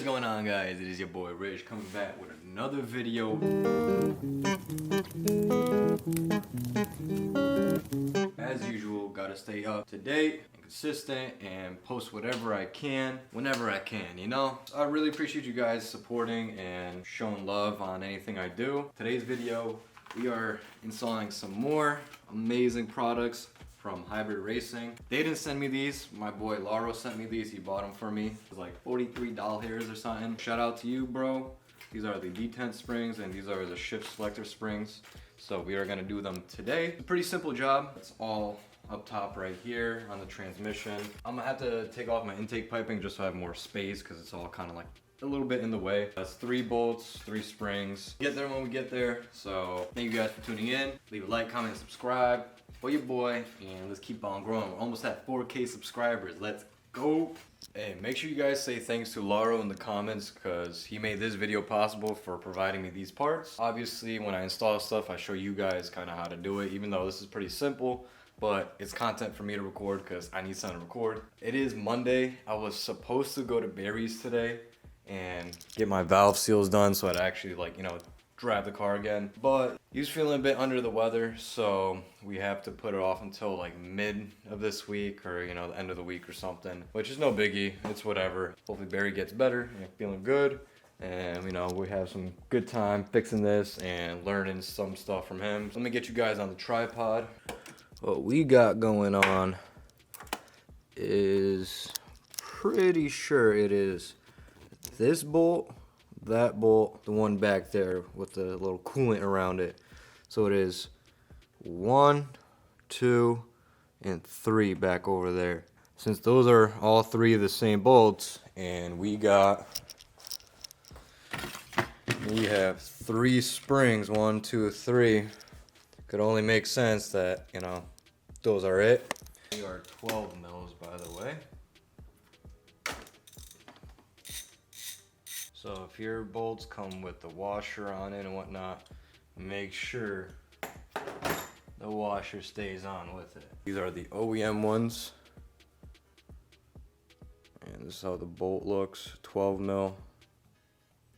is going on, guys? It is your boy Rish coming back with another video. As usual, gotta stay up to date and consistent and post whatever I can whenever I can, you know? I really appreciate you guys supporting and showing love on anything I do. Today's video, we are installing some more amazing products from Hybrid Racing. They didn't send me these. My boy Laro sent me these. He bought them for me. It was like $43 or something. Shout out to you, bro. These are the Detent springs and these are the shift selector springs. So we are gonna do them today. It's a pretty simple job. It's all up top right here on the transmission. I'm gonna have to take off my intake piping just so I have more space because it's all kind of like a little bit in the way. That's 3 bolts, 3 springs. Get there when we get there. So thank you guys for tuning in. Leave a like, comment, subscribe for your boy, and let's keep on growing. We're almost at 4K subscribers. Let's go. Hey, make sure you guys say thanks to Laro in the comments because he made this video possible for providing me these parts. Obviously, when I install stuff, I show you guys kind of how to do it, even though this is pretty simple, but it's content for me to record because I need something to record. It is Monday. I was supposed to go to Barry's today and get my valve seals done so I'd actually, like, you know, drive the car again, but he's feeling a bit under the weather, so we have to put it off until like mid of this week or, you know, the end of the week or something, which is no biggie. It's whatever. Hopefully Barry gets better and feeling good, and you know, we have some good time fixing this and learning some stuff from him. So let me get you guys on the tripod. What we got going on is, pretty sure it is this bolt, that bolt, the one back there with the little coolant around it. So it is 1, 2, and 3 back over there. Since those are all 3 of the same bolts, and we have 3 springs, 1, 2, 3. Could only make sense that, you know, those are it. They are 12 mils, by the way. So if your bolts come with the washer on it and whatnot, make sure the washer stays on with it. These are the OEM ones. And this is how the bolt looks, 12 mil.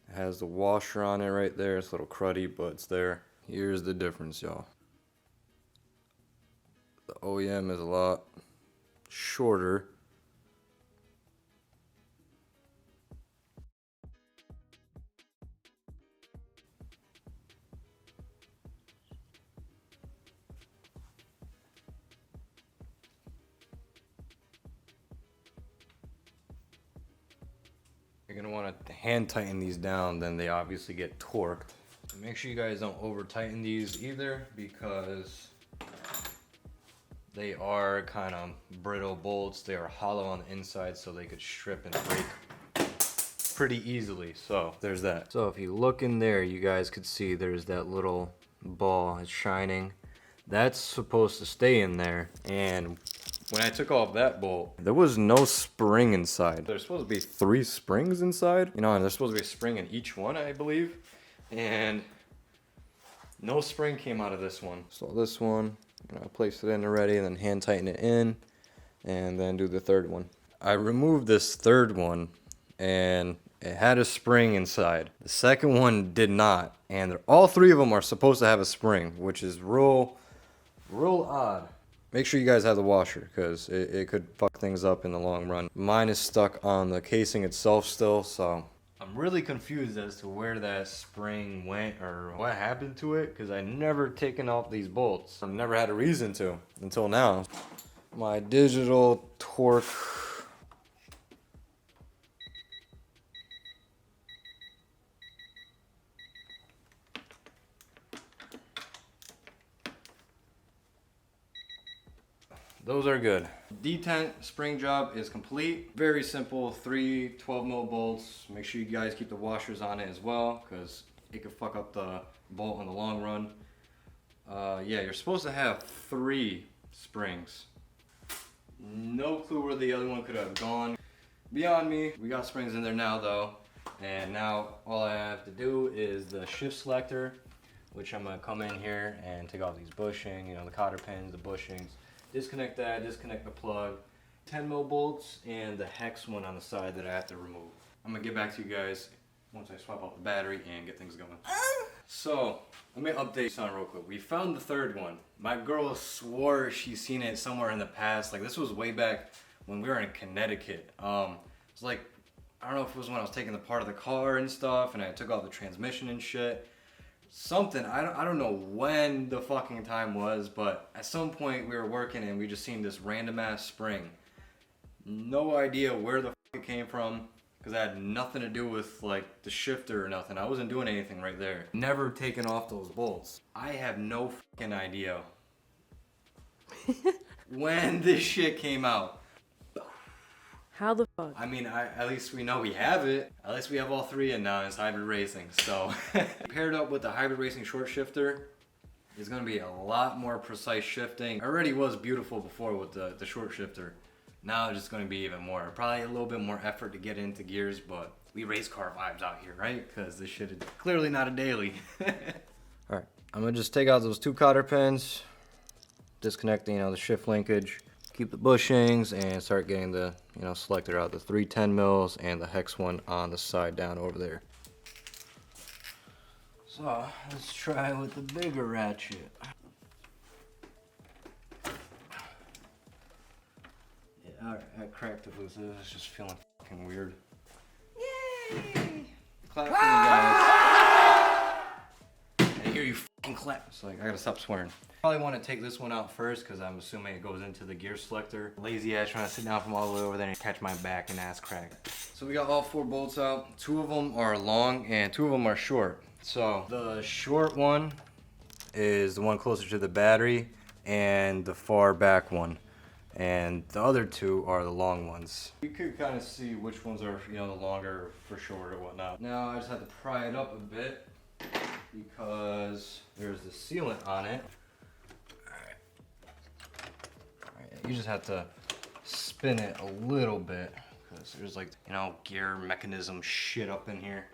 It has the washer on it right there. It's a little cruddy, but it's there. Here's the difference, y'all. The OEM is a lot shorter. You're gonna want to hand tighten these down, then they obviously get torqued. Make sure you guys don't over tighten these either because they are kind of brittle bolts. They are hollow on the inside, so they could strip and break pretty easily. So there's that. So if you look in there, you guys could see there's that little ball. It's shining. That's supposed to stay in there. And when I took off that bolt, there was no spring inside. There's supposed to be 3 springs inside, you know, and there's supposed to be a spring in each one, I believe. And no spring came out of this one. So this one, you know, I placed it in already and then hand tighten it in and then do the third one. I removed this third one and it had a spring inside. The second one did not. And all 3 of them are supposed to have a spring, which is real odd. Make sure you guys have the washer because it could fuck things up in the long run. Mine is stuck on the casing itself still, so I'm really confused as to where that spring went or what happened to it because I never taken off these bolts. I've never had a reason to until now. My digital torque. Those are good. Detent spring job is complete. Very simple, 3 12 mil bolts. Make sure you guys keep the washers on it as well because it could fuck up the bolt in the long run. Yeah, you're supposed to have 3 springs. No clue where the other one could have gone. Beyond me. We got springs in there now though. And now all I have to do is the shift selector, which I'm gonna come in here and take off these bushing, you know, the cotter pins, the bushings. Disconnect that, disconnect the plug. 10 mil bolts and the hex one on the side that I have to remove. I'm gonna get back to you guys once I swap out the battery and get things going. So, let me update something real quick. We found the third one. My girl swore she's seen it somewhere in the past. Like, this was way back when we were in Connecticut. It's like, I don't know if it was when I was taking the part of the car and stuff, and I took out the transmission and shit. Something, I don't know when the fucking time was, but at some point we were working and we just seen this random ass spring. No idea where the fuck it came from, because that had nothing to do with like the shifter or nothing. I wasn't doing anything right there. Never taken off those bolts. I have no fucking idea when this shit came out. How the fuck? I mean, at least we know we have it. At least we have all three in now, and it's hybrid racing. So, paired up with the hybrid racing short shifter, it's gonna be a lot more precise shifting. It already was beautiful before with the short shifter. Now it's just gonna be even more. Probably a little bit more effort to get into gears, but we race car vibes out here, right? Because this shit is clearly not a daily. Alright, I'm gonna just take out those two cotter pins, disconnect the shift linkage, keep the bushings, and start getting the selector out, the 310 mils and the hex one on the side down over there. So let's try with the bigger ratchet. Yeah, I cracked it loose. It's just feeling fucking weird. Yay! Clap for me, guys. I hear you fucking clap. It's like I gotta stop swearing. Probably want to take this one out first because I'm assuming it goes into the gear selector. Lazy ass trying to sit down from all the way over there and catch my back and ass crack. So we got all 4 bolts out. 2 of them are long and 2 of them are short. So the short one is the one closer to the battery and the far back one. And the other 2 are the long ones. You could kind of see which ones are the longer for short or whatnot. Now I just have to pry it up a bit because there's the sealant on it. You just have to spin it a little bit because there's like, gear mechanism shit up in here.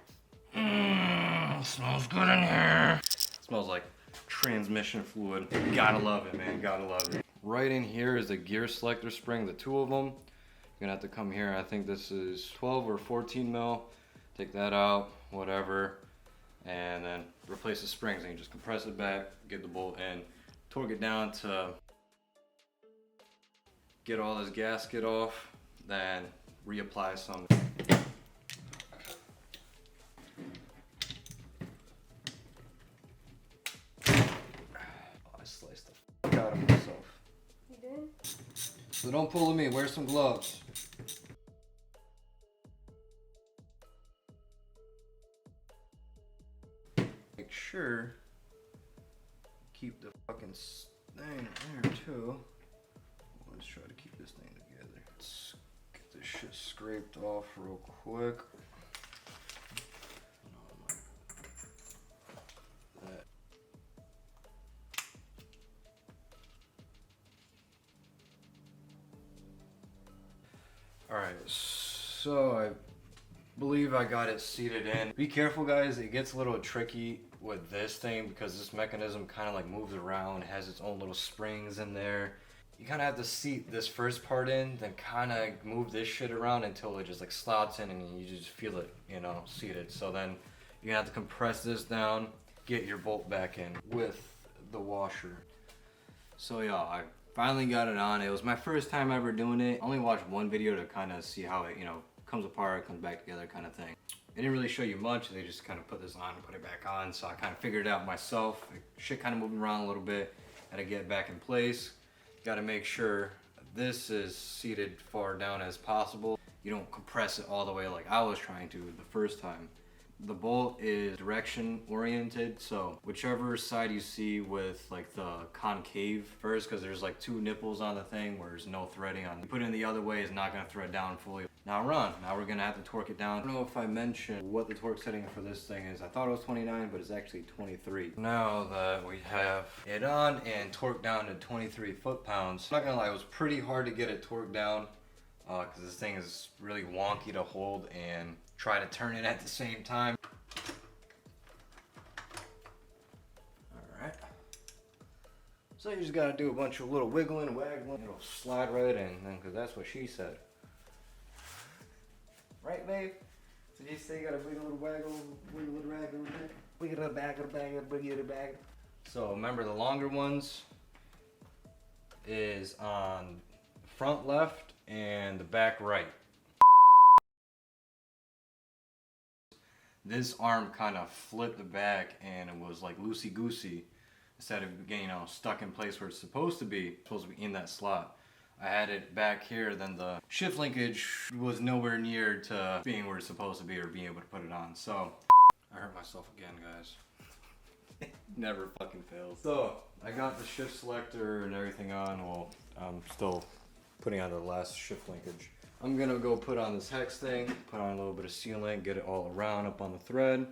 Smells good in here. Smells like transmission fluid. Gotta love it, man. Gotta love it. Right in here is the gear selector spring, the 2 of them. You're gonna have to come here. I think this is 12 or 14 mil. Take that out, whatever, and then replace the springs. And you just compress it back, get the bolt in, torque it down to get all this gasket off, then reapply some. Oh, I sliced the fuck out of myself. You did? So don't pull at me, wear some gloves. Make sure keep the fucking thing there too. Let's try to keep this thing together. Let's get this shit scraped off real quick. Alright, so I believe I got it seated in. Be careful, guys, it gets a little tricky with this thing because this mechanism kind of like moves around, has its own little springs in there. You kind of have to seat this first part in, then kind of move this shit around until it just like slots in and you just feel it, seated. So then you're gonna have to compress this down, get your bolt back in with the washer. So yeah, I finally got it on. It was my first time ever doing it. I only watched one video to kind of see how it, comes apart, comes back together kind of thing. They didn't really show you much. They just kind of put this on and put it back on. So I kind of figured it out myself. Shit kind of moving around a little bit. Had to get it back in place. Got to make sure this is seated far down as possible. You don't compress it all the way like I was trying to the first time. The bolt is direction oriented, so whichever side you see with like the concave first, because there's like 2 nipples on the thing where there's no threading on. You put it in the other way, it's not going to thread down fully. Now run. Now we're going to have to torque it down. I don't know if I mentioned what the torque setting for this thing is. I thought it was 29, but it's actually 23. Now that we have it on and torqued down to 23 foot-pounds, I'm not going to lie, it was pretty hard to get it torqued down because this thing is really wonky to hold and try to turn it at the same time. Alright. So you just gotta do a bunch of little wiggling, waggling. It'll slide right in, because that's what she said. Right, babe? So you say you got a big little waggle, wiggle it back, wiggle it back, wiggle it back. So remember the longer ones is on front left and the back right. This arm kind of flipped the back and it was like loosey-goosey. Instead of getting stuck in place where it's supposed to be in that slot. I had it back here, then the shift linkage was nowhere near to being where it's supposed to be or being able to put it on. So, I hurt myself again, guys. Never fucking fails. So, I got the shift selector and everything on. Well, I'm still putting on the last shift linkage. I'm gonna go put on this hex thing, put on a little bit of sealant, get it all around up on the thread,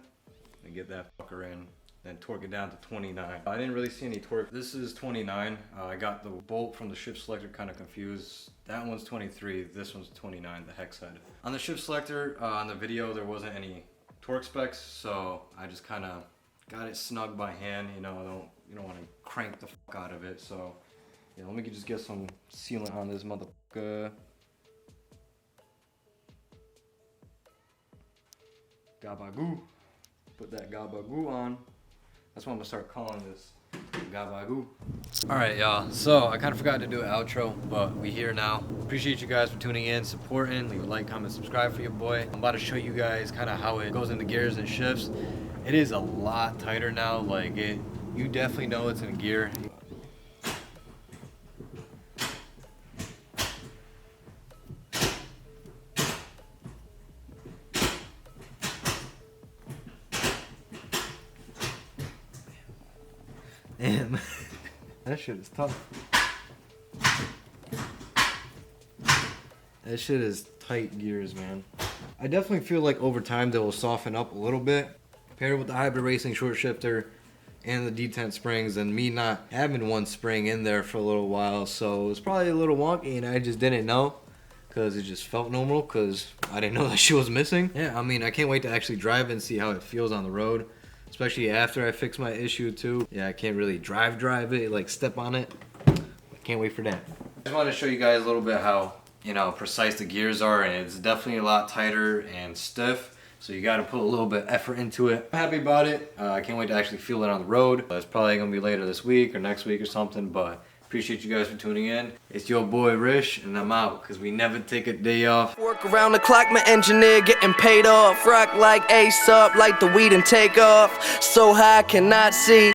and get that fucker in. Then torque it down to 29. I didn't really see any torque. This is 29. I got the bolt from the shift selector kind of confused. That one's 23, this one's 29, the hex head. On the shift selector, on the video, there wasn't any torque specs, so I just kind of got it snug by hand. You know, you don't want to crank the fuck out of it. So, yeah, let me just get some sealant on this motherfucker. Gabagoo. Put that gabagoo on. That's what I'm gonna start calling this. Gabagoo. Alright, y'all. So I kind of forgot to do an outro, but we here now. Appreciate you guys for tuning in, supporting. Leave a like, comment, subscribe for your boy. I'm about to show you guys kind of how it goes into gears and shifts. It is a lot tighter now. Like you definitely know it's in gear. Damn, that shit is tough. That shit is tight gears, man. I definitely feel like over time they will soften up a little bit. Paired with the hybrid racing short shifter and the detent springs, and me not having one spring in there for a little while, so it's probably a little wonky, and I just didn't know because it just felt normal because I didn't know that shit was missing. Yeah, I mean, I can't wait to actually drive and see how it feels on the road. Especially after I fix my issue too. Yeah, I can't really drive it, like step on it. I can't wait for that. I just want to show you guys a little bit how, precise the gears are, and it's definitely a lot tighter and stiff. So you got to put a little bit of effort into it. I'm happy about it. I can't wait to actually feel it on the road. It's probably going to be later this week or next week or something, but appreciate you guys for tuning in. It's your boy Rish, and I'm out because we never take a day off. Work around the clock, my engineer getting paid off. Rock like Ace up, like the weed and take off. So high, cannot see.